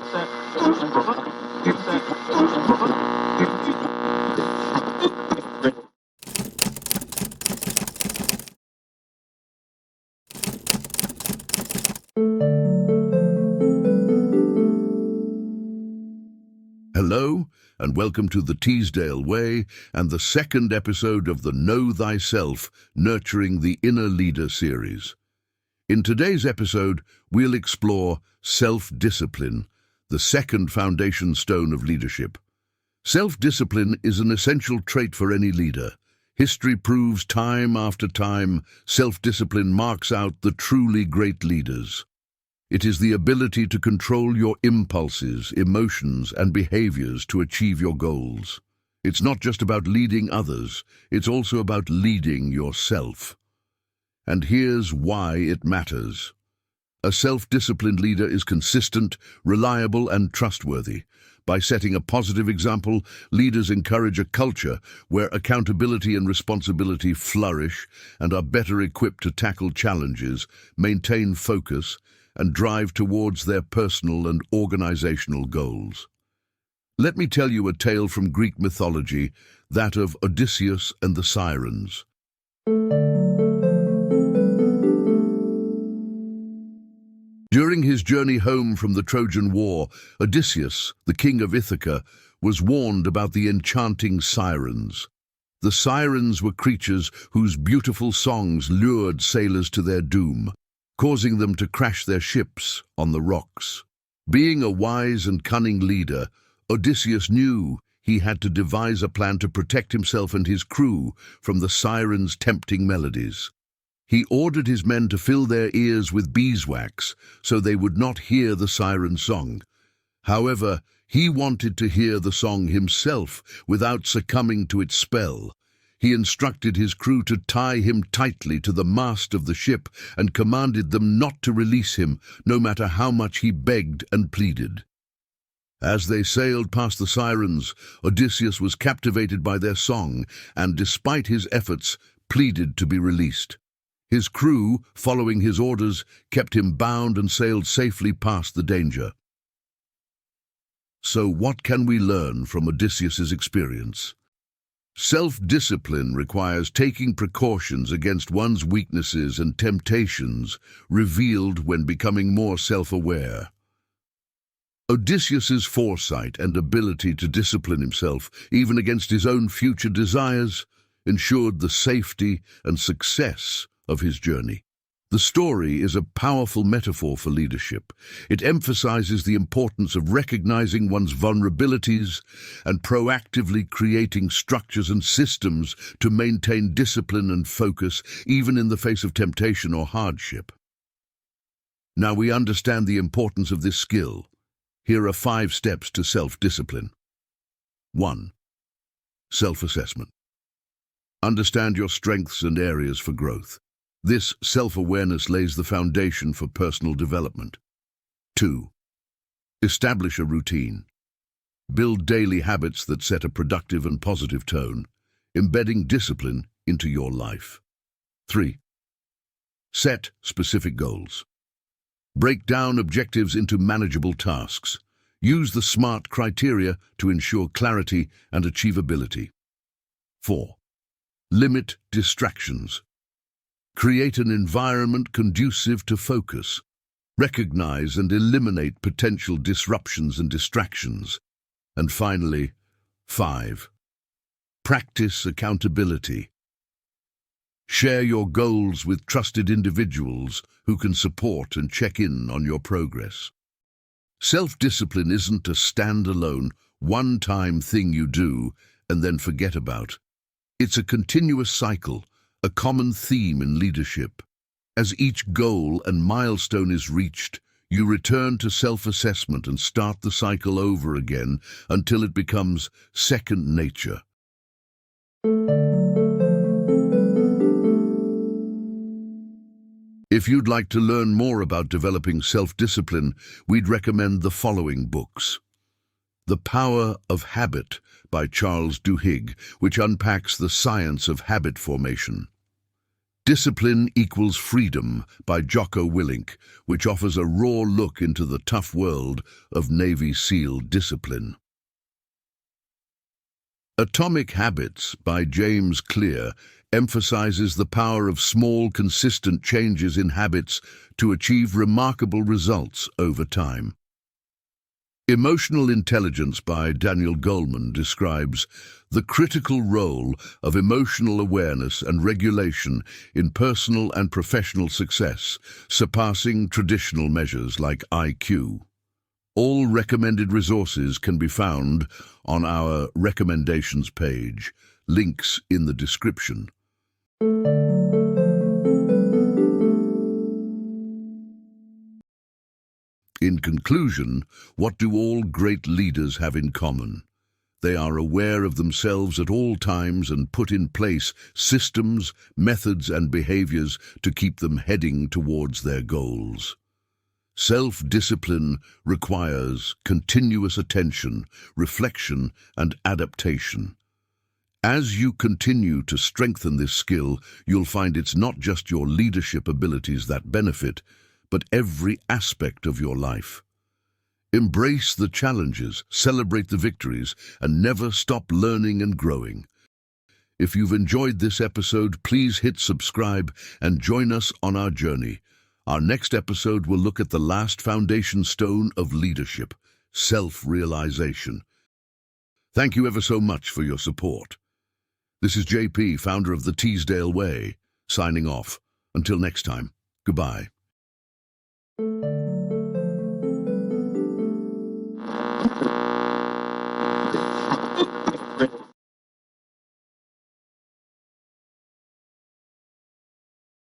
Hello, and welcome to the Teasdaleway and the second episode of the Know Thyself, Nurturing the Inner Leader series. In today's episode, we'll explore self-discipline, the second foundation stone of leadership. Self-discipline is an essential trait for any leader. History proves time after time, self-discipline marks out the truly great leaders. It is the ability to control your impulses, emotions, and behaviors to achieve your goals. It's not just about leading others, it's also about leading yourself. And here's why it matters. A self-disciplined leader is consistent, reliable, and trustworthy. By setting a positive example, leaders encourage a culture where accountability and responsibility flourish and are better equipped to tackle challenges, maintain focus, and drive towards their personal and organizational goals. Let me tell you a tale from Greek mythology, that of Odysseus and the Sirens. During his journey home from the Trojan War, Odysseus, the king of Ithaca, was warned about the enchanting sirens. The sirens were creatures whose beautiful songs lured sailors to their doom, causing them to crash their ships on the rocks. Being a wise and cunning leader, Odysseus knew he had to devise a plan to protect himself and his crew from the sirens' tempting melodies. He ordered his men to fill their ears with beeswax so they would not hear the siren song. However, he wanted to hear the song himself without succumbing to its spell. He instructed his crew to tie him tightly to the mast of the ship and commanded them not to release him, no matter how much he begged and pleaded. As they sailed past the sirens, Odysseus was captivated by their song and, despite his efforts, pleaded to be released. His crew, following his orders, kept him bound and sailed safely past the danger. So what can we learn from Odysseus's experience? Self-discipline requires taking precautions against one's weaknesses and temptations, revealed when becoming more self-aware. Odysseus's foresight and ability to discipline himself, even against his own future desires, ensured the safety and success of his journey. The story is a powerful metaphor for leadership. It emphasizes the importance of recognizing one's vulnerabilities and proactively creating structures and systems to maintain discipline and focus, even in the face of temptation or hardship. Now we understand the importance of this skill. Here are 5 steps to self-discipline. 1. Self-assessment. Understand your strengths and areas for growth. This self-awareness lays the foundation for personal development. 2. Establish a routine. Build daily habits that set a productive and positive tone, embedding discipline into your life. 3. Set specific goals. Break down objectives into manageable tasks. Use the SMART criteria to ensure clarity and achievability. 4. Limit distractions. Create an environment conducive to focus. Recognize and eliminate potential disruptions and distractions. And finally, 5. Practice accountability. Share your goals with trusted individuals who can support and check in on your progress. Self-discipline isn't a standalone, one-time thing you do and then forget about. It's a continuous cycle, a common theme in leadership. As each goal and milestone is reached, you return to self-assessment and start the cycle over again until it becomes second nature. If you'd like to learn more about developing self-discipline, we'd recommend the following books. The Power of Habit by Duhigg, which unpacks the science of habit formation. Discipline Equals Freedom by Jocko Willink, which offers a raw look into the tough world of Navy SEAL discipline. Atomic Habits by James Clear emphasizes the power of small, consistent changes in habits to achieve remarkable results over time. Emotional Intelligence by Goleman describes the critical role of emotional awareness and regulation in personal and professional success, surpassing traditional measures like IQ. All recommended resources can be found on our recommendations page, links in the description. In conclusion, what do all great leaders have in common? They are aware of themselves at all times and put in place systems, methods, and behaviors to keep them heading towards their goals. Self-discipline requires continuous attention, reflection, and adaptation. As you continue to strengthen this skill, you'll find it's not just your leadership abilities that benefit, but every aspect of your life. Embrace the challenges, celebrate the victories, and never stop learning and growing. If you've enjoyed this episode, please hit subscribe and join us on our journey. Our next episode will look at the last foundation stone of leadership, self-realization. Thank you ever so much for your support. This is JP, founder of the Teasdaleway, signing off. Until next time, goodbye.